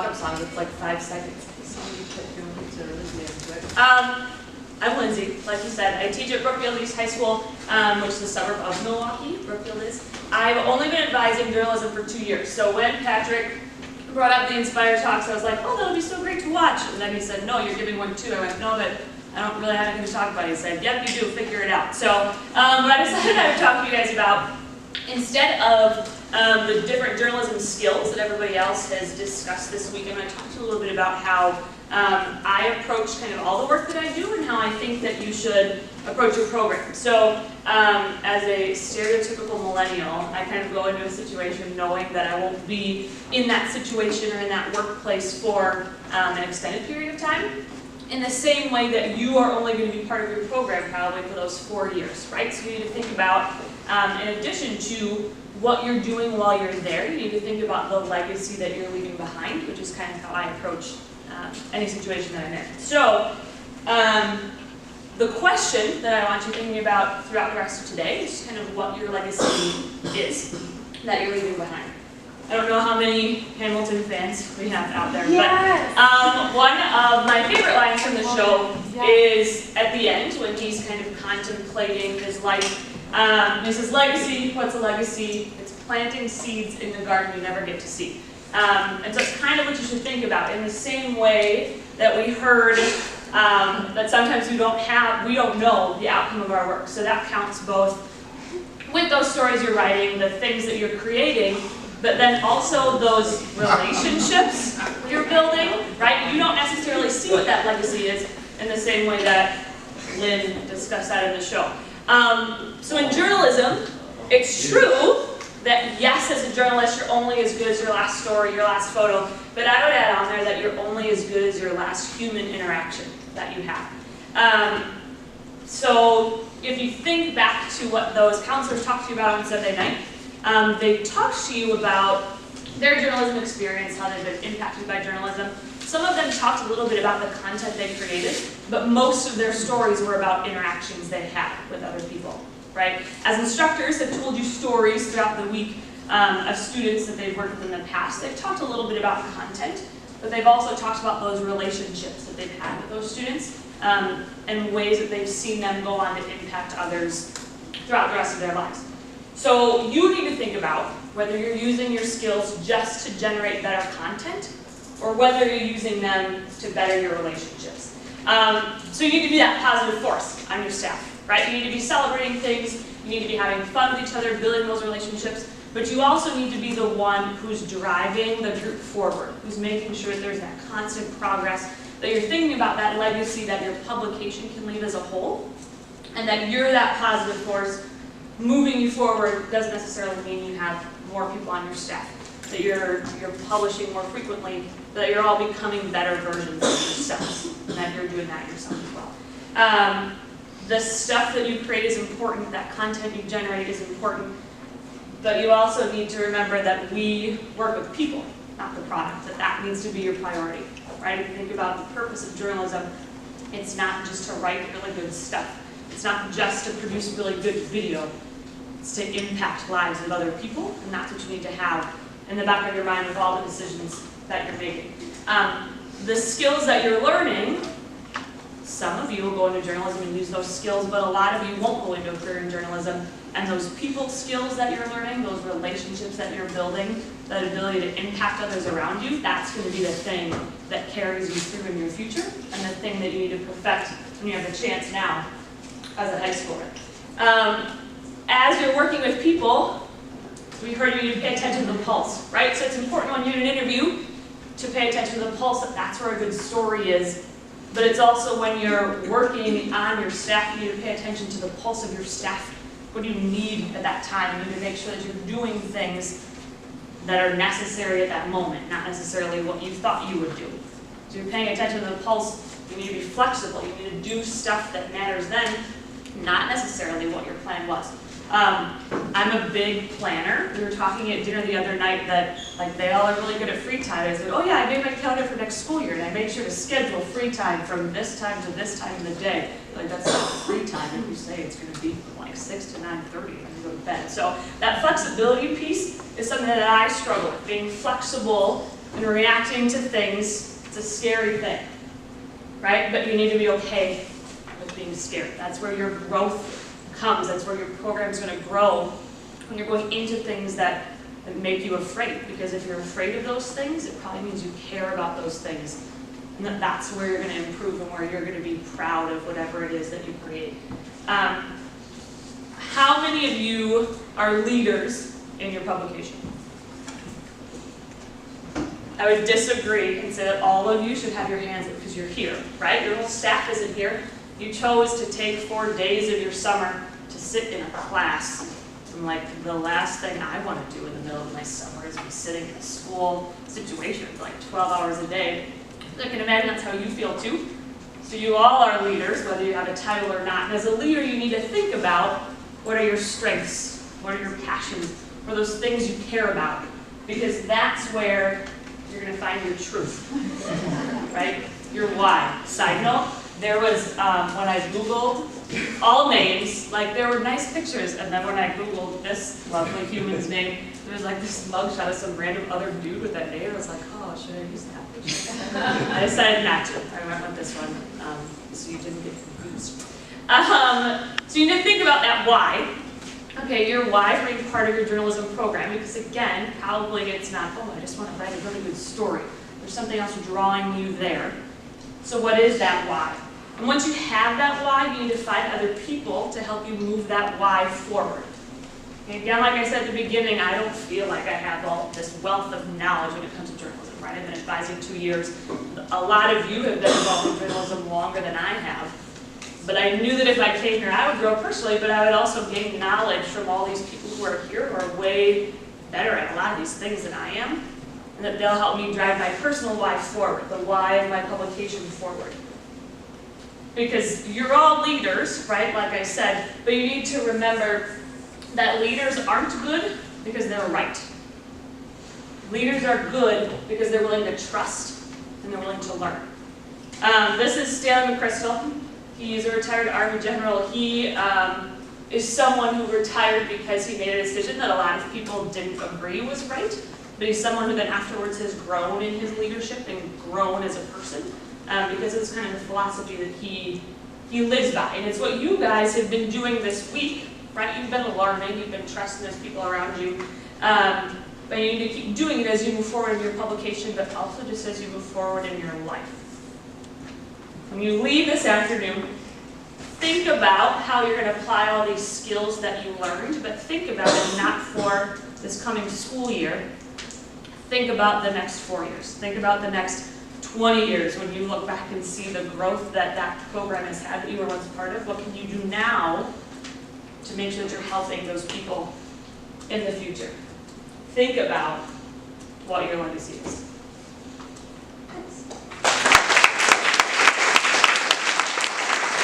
walk-up song that's like 5 seconds. I'm Lindsay, like you said. I teach at Brookfield East High School, which is a suburb of Milwaukee. Brookfield is. I've only been advising journalism for 2 years. So when Patrick brought up the Inspire talks, I was like, oh, that would be so great to watch. And then he said, no, you're giving one too. I went, no, but I don't really have anything to talk about. He said, yep, you do, figure it out. So what I decided I would talk to you guys about, instead of the different journalism skills that everybody else has discussed this week, I'm going to talk to you a little bit about how I approach kind of all the work that I do and how I think that you should approach your program. So as a stereotypical millennial, I kind of go into a situation knowing that I won't be in that situation or in that workplace for an extended period of time, in the same way that you are only going to be part of your program probably for those 4 years, right? So you need to think about, in addition to what you're doing while you're there, you need to think about the legacy that you're leaving behind, which is kind of how I approach any situation that I'm in. So the question that I want you thinking about throughout the rest of today is kind of what your legacy is that you're leaving behind. I don't know how many Hamilton fans we have out there, yes. but one of my favorite lines from the show is at the end when he's kind of contemplating his life. He says, legacy, what's a legacy? It's planting seeds in the garden you never get to see. And so it's kind of what you should think about, in the same way that we heard that sometimes we don't know the outcome of our work. So that counts both with those stories you're writing, the things that you're creating, but then also those relationships you're building, right? You don't necessarily see what that legacy is in the same way that Lynn discussed that in the show. So in journalism, it's true that yes, as a journalist, you're only as good as your last story, your last photo, but I would add on there that you're only as good as your last human interaction that you have. So if you think back to what those counselors talked to you about on Sunday night, they talked to you about their journalism experience, how they've been impacted by journalism. Some of them talked a little bit about the content they created, but most of their stories were about interactions they had with other people, right? As instructors have told you stories throughout the week of students that they've worked with in the past, they've talked a little bit about content, but they've also talked about those relationships that they've had with those students and ways that they've seen them go on to impact others throughout the rest of their lives. So you need to think about whether you're using your skills just to generate better content or whether you're using them to better your relationships. So you need to be that positive force on your staff, right? You need to be celebrating things, you need to be having fun with each other, building those relationships, but you also need to be the one who's driving the group forward, who's making sure there's that constant progress, that you're thinking about that legacy that your publication can leave as a whole, and that you're that positive force moving you forward. Doesn't necessarily mean you have more people on your staff, that you're publishing more frequently, that you're all becoming better versions of yourselves, and that you're doing that yourself as well. The stuff that you create is important, that content you generate is important, but you also need to remember that we work with people, not the product, that needs to be your priority, right? If you think about the purpose of journalism, it's not just to write really good stuff. It's not just to produce really good video. It's to impact lives of other people, and that's what you need to have in the back of your mind with all the decisions that you're making. The skills that you're learning, some of you will go into journalism and use those skills, but a lot of you won't go into a career in journalism. And those people skills that you're learning, those relationships that you're building, that ability to impact others around you, that's going to be the thing that carries you through in your future, and the thing that you need to perfect when you have the chance now as a high schooler. As you're working with people, we heard you need to pay attention to the pulse, right? So it's important when you're in an interview to pay attention to the pulse, that's where a good story is. But it's also when you're working on your staff, you need to pay attention to the pulse of your staff. What do you need at that time? You need to make sure that you're doing things that are necessary at that moment, not necessarily what you thought you would do. So you're paying attention to the pulse, you need to be flexible, you need to do stuff that matters then, not necessarily what your plan was. I'm a big planner. We were talking at dinner the other night that they all are really good at free time. I said, oh yeah, I made my calendar for next school year, and I made sure to schedule free time from this time to this time in the day. That's not free time if you say it's going to be from 6 to 9:30 when you go to bed. So that flexibility piece is something that I struggle with, being flexible And reacting to things, it's a scary thing, right? But you need to be okay with being scared. That's where your growth comes. That's where your program's going to grow when you're going into things that make you afraid. Because if you're afraid of those things, it probably means you care about those things. And that's where you're going to improve and where you're going to be proud of whatever it is that you create. How many of you are leaders in your publication? I would disagree and say that all of you should have your hands up because you're here, right? Your whole staff isn't here. You chose to take 4 days of your summer to sit in a class. And like, the last thing I want to do in the middle of my summer is be sitting in a school situation for like 12 hours a day. I can imagine that's how you feel too. So you all are leaders, whether you have a title or not. And as a leader, you need to think about what are your strengths, what are your passions, what are those things you care about. Because that's where you're going to find your truth, right? Your why. Side note, there was, when I Googled all names, like there were nice pictures, and then when I Googled this lovely human's name, there was like this mugshot of some random other dude with that name. I was like, oh, should I use that picture? I decided not to. I went with this one, so you didn't get confused. So you need to think about that why. Okay, your why being part of your journalism program, because again, probably it's not, oh, I just want to write a really good story. There's something else drawing you there. So what is that why? And once you have that why, you need to find other people to help you move that why forward. And again, like I said at the beginning, I don't feel like I have all this wealth of knowledge when it comes to journalism, right? I've been advising 2 years. A lot of you have been involved in journalism longer than I have. But I knew that if I came here, I would grow personally, but I would also gain knowledge from all these people who are here who are way better at a lot of these things than I am, and that they'll help me drive my personal why forward, the why of my publication forward. Because you're all leaders, right, like I said, but you need to remember that leaders aren't good because they're right. Leaders are good because they're willing to trust and they're willing to learn. This is Stanley McChrystal. He's a retired Army general. He is someone who retired because he made a decision that a lot of people didn't agree was right, but he's someone who then afterwards has grown in his leadership and grown as a person because it's kind of the philosophy that he lives by. And it's what you guys have been doing this week, right? You've been learning, you've been trusting those people around you, but you need to keep doing it as you move forward in your publication, but also just as you move forward in your life. When you leave this afternoon, think about how you're going to apply all these skills that you learned, but think about it not for this coming school year. Think about the next 4 years. Think about the next 20 years when you look back and see the growth that that program has had that you were once part of. What can you do now to make sure that you're helping those people in the future? Think about what your legacy is.